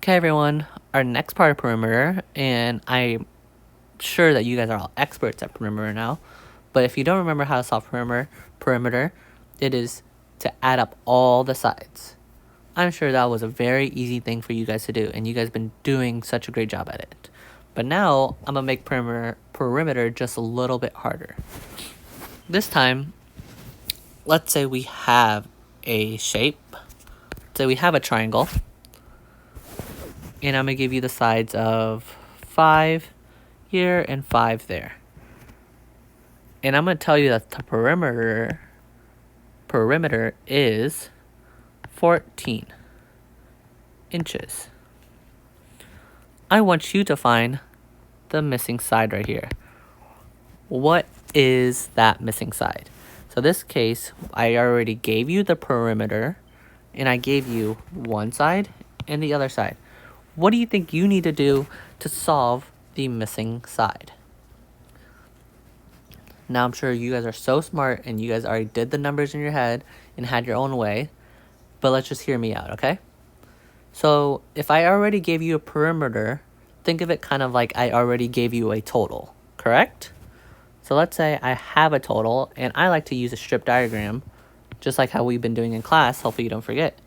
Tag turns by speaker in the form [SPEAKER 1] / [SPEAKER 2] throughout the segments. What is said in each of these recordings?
[SPEAKER 1] Okay, everyone, our next part of perimeter, and I'm sure that you guys are all experts at perimeter now, but if you don't remember how to solve perimeter, it is to add up all the sides. I'm sure that was a very easy thing for you guys to do, and you guys have been doing such a great job at it. But now, I'm going to make perimeter just a little bit harder. This time, let's say we have a shape. So we have a triangle. And I'm going to give you the sides of 5 here and 5 there. And I'm going to tell you that the perimeter is 14 inches. I want you to find the missing side right here. What is that missing side? So this case, I already gave you the perimeter, and I gave you one side and the other side. What do you think you need to do to solve the missing side? Now I'm sure you guys are so smart and you guys already did the numbers in your head and had your own way, but let's just hear me out, okay? So if I already gave you a perimeter, think of it kind of like I already gave you a total, correct? So let's say I have a total, and I like to use a strip diagram, just like how we've been doing in class, hopefully you don't forget.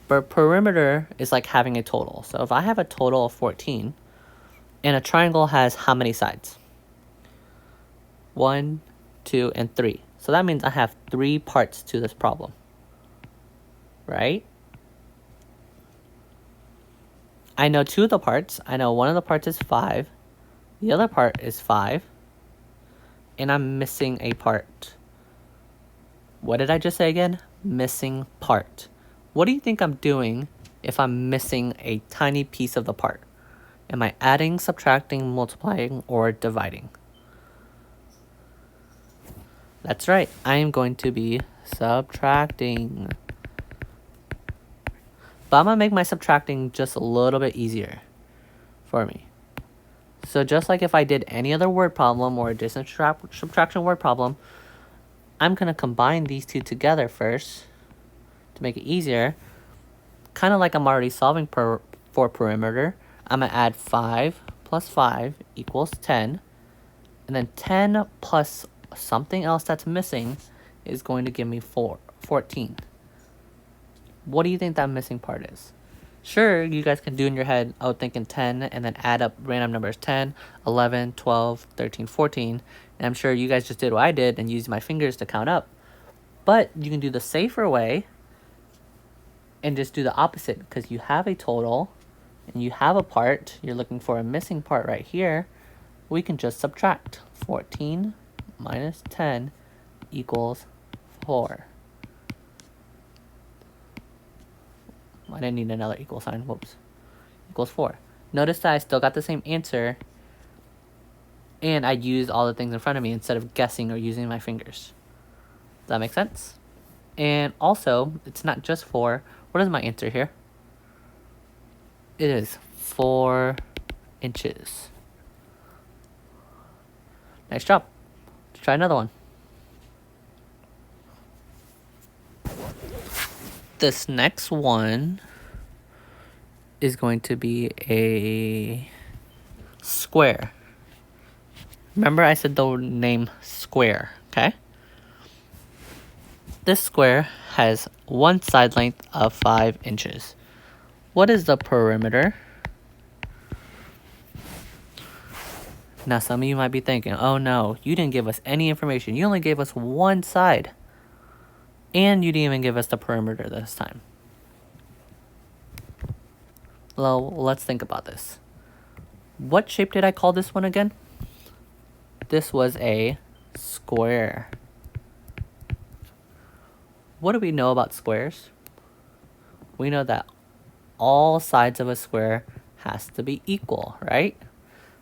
[SPEAKER 1] But perimeter is like having a total. So if I have a total of 14, and a triangle has how many sides? 1, 2, and 3. So that means I have 3 parts to this problem, right? I know 2 of the parts. I know one of the parts is 5. The other part is 5. And I'm missing a part. What did I just say again? Missing part. What do you think I'm doing if I'm missing a tiny piece of the part? Am I adding, subtracting, multiplying, or dividing? That's right. I am going to be subtracting. But I'm going to make my subtracting just a little bit easier for me. So just like if I did any other word problem or addition subtraction word problem, I'm going to combine these two together first to make it easier. Kind of like I'm already solving for perimeter. I'm going to add 5 plus 5 equals 10. And then 10 plus something else that's missing is going to give me 14. What do you think that missing part is? Sure, you guys can do in your head, oh, thinking 10, and then add up random numbers 10, 11, 12, 13, 14. And I'm sure you guys just did what I did and used my fingers to count up. But you can do the safer way and just do the opposite, because you have a total and you have a part. You're looking for a missing part right here. We can just subtract. 14 minus 10 equals 4. I didn't need another equal sign. Whoops. Equals 4. Notice that I still got the same answer, and I used all the things in front of me instead of guessing or using my fingers. Does that make sense? And also, it's not just 4. What is my answer here? It is 4 inches. Nice job. Let's try another one. This next one is going to be a square. Remember I said the name square, okay? This square has one side length of 5 inches. What is the perimeter? Now some of you might be thinking, oh no, you didn't give us any information. You only gave us one side. And you didn't even give us the perimeter this time. Well, let's think about this. What shape did I call this one again? This was a square. What do we know about squares? We know that all sides of a square has to be equal, right?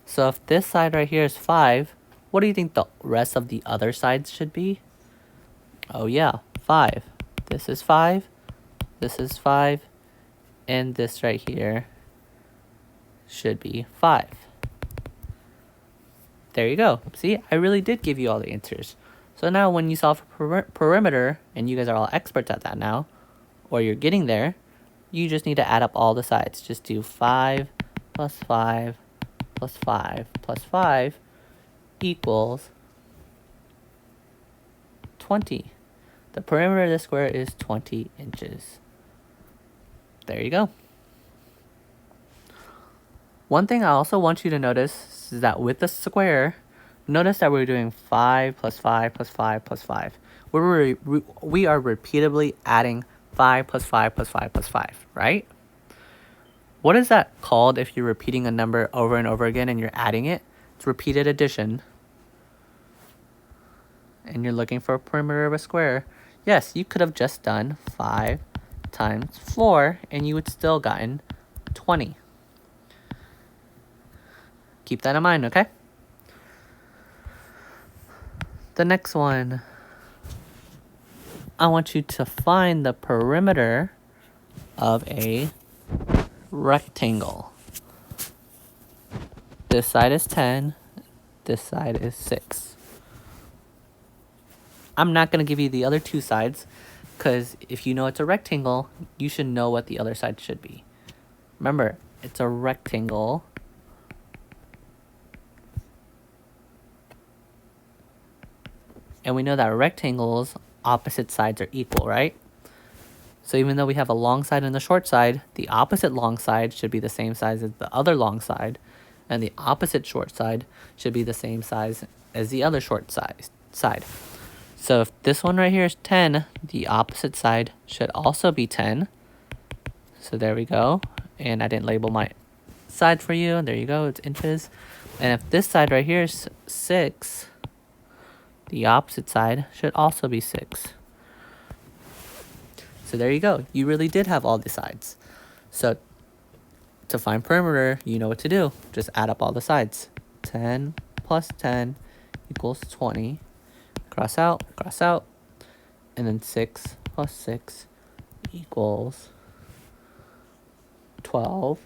[SPEAKER 1] So if this side right here is 5, what do you think the rest of the other sides should be? Oh yeah, 5. This is 5. This is 5. And this right here should be 5. There you go. See, I really did give you all the answers. So now when you solve for perimeter, and you guys are all experts at that now, or you're getting there, you just need to add up all the sides. Just do 5 plus 5 plus 5 plus 5 equals 20. The perimeter of the square is 20 inches. There you go. One thing I also want you to notice is that with the square, notice that we're doing 5 plus 5 plus 5 plus 5. We are repeatedly adding 5 plus 5 plus 5 plus 5, right? What is that called if you're repeating a number over and over again and you're adding it? It's repeated addition. And you're looking for a perimeter of a square. Yes, you could have just done 5 times 4 and you would still gotten 20. Keep that in mind, okay? The next one, I want you to find the perimeter of a rectangle. This side is 10, this side is 6. I'm not going to give you the other two sides, because if you know it's a rectangle, you should know what the other side should be. Remember, it's a rectangle. And we know that rectangles, opposite sides are equal, right? So even though we have a long side and a short side, the opposite long side should be the same size as the other long side, and the opposite short side should be the same size as the other short side. So if this one right here is 10, the opposite side should also be 10. So there we go. And I didn't label my side for you. There you go, it's inches. And if this side right here is 6, the opposite side should also be 6. So there you go. You really did have all the sides. So to find perimeter, you know what to do. Just add up all the sides. 10 plus 10 equals 20. Cross out. And then 6 plus 6 equals 12.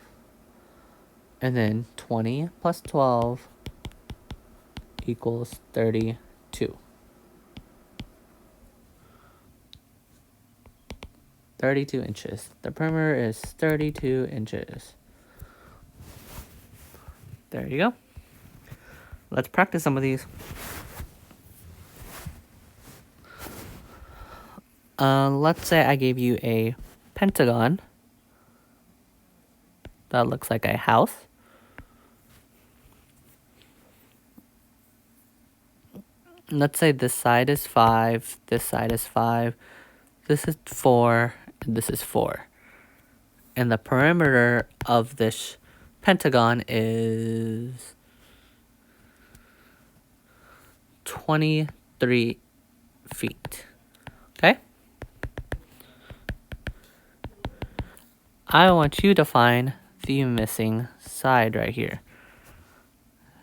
[SPEAKER 1] And then 20 plus 12 equals 32. 32 inches. The perimeter is 32 inches. There you go. Let's practice some of these. Let's say I gave you a pentagon that looks like a house. Let's say this side is 5, this side is 5, this is 4, and this is 4. And the perimeter of this pentagon is 23 feet. Okay? I want you to find the missing side right here.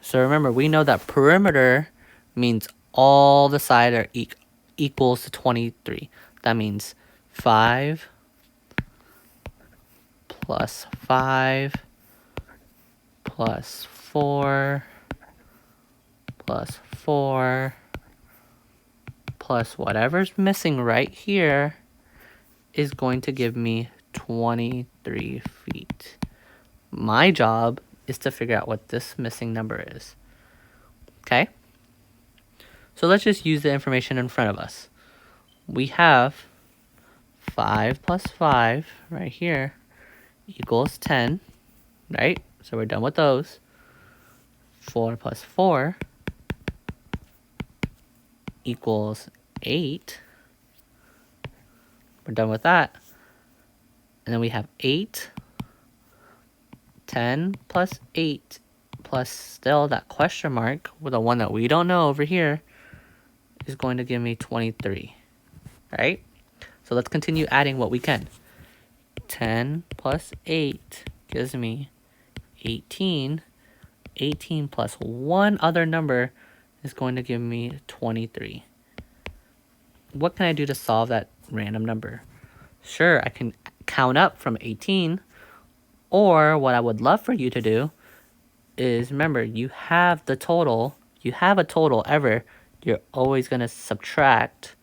[SPEAKER 1] So remember, we know that perimeter means all the sides are equals to 23. That means 5 plus 5 plus 4 plus 4 plus whatever's missing right here is going to give me 23 feet. My job is to figure out what this missing number is. Okay? So let's just use the information in front of us. We have 5 plus 5 right here equals 10, right? So we're done with those. 4 plus 4 equals 8. We're done with that. And then we have 8. 10 plus 8 plus still that question mark with the one that we don't know over here is going to give me 23. Right? So let's continue adding what we can. 10 plus 8 gives me 18. 18 plus one other number is going to give me 23. What can I do to solve that random number? Sure, I can count up from 18. Or what I would love for you to do is, remember, you have the total. You have a total ever. You're always going to subtract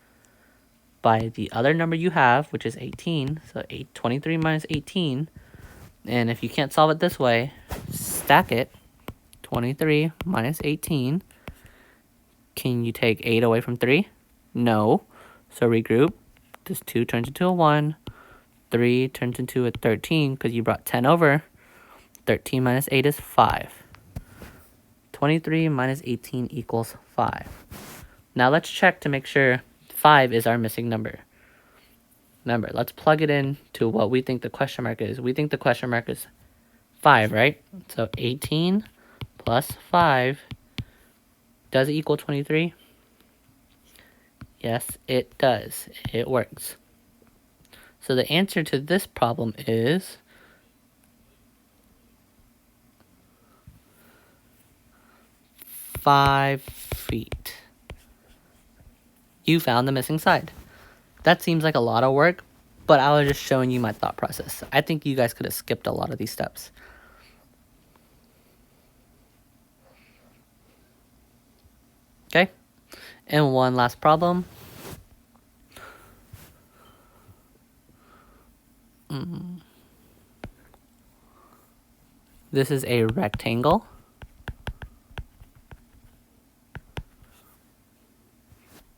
[SPEAKER 1] by the other number you have, which is 18. So 23 minus 18. And if you can't solve it this way, stack it. 23 minus 18. Can you take 8 away from 3? No. So regroup. This 2 turns into a 1. 3 turns into a 13 because you brought 10 over. 13 minus 8 is 5. 23 minus 18 equals 5. Now let's check to make sure 5 is our missing number. Remember, let's plug it in to what we think the question mark is. We think the question mark is 5, right? So 18 plus 5, does it equal 23? Yes, it does. It works. So the answer to this problem is 5 feet. You found the missing side. That seems like a lot of work, but I was just showing you my thought process. I think you guys could have skipped a lot of these steps. Okay, and one last problem. This is a rectangle.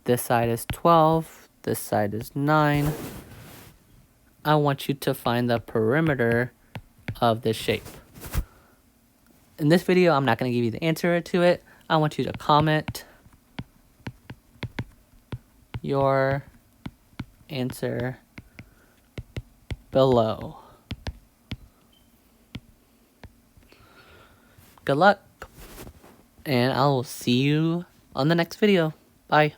[SPEAKER 1] This side is 12, this side is 9. I want you to find the perimeter of this shape. In this video, I'm not going to give you the answer to it. I want you to comment your answer below. Good luck, and I will see you on the next video. Bye.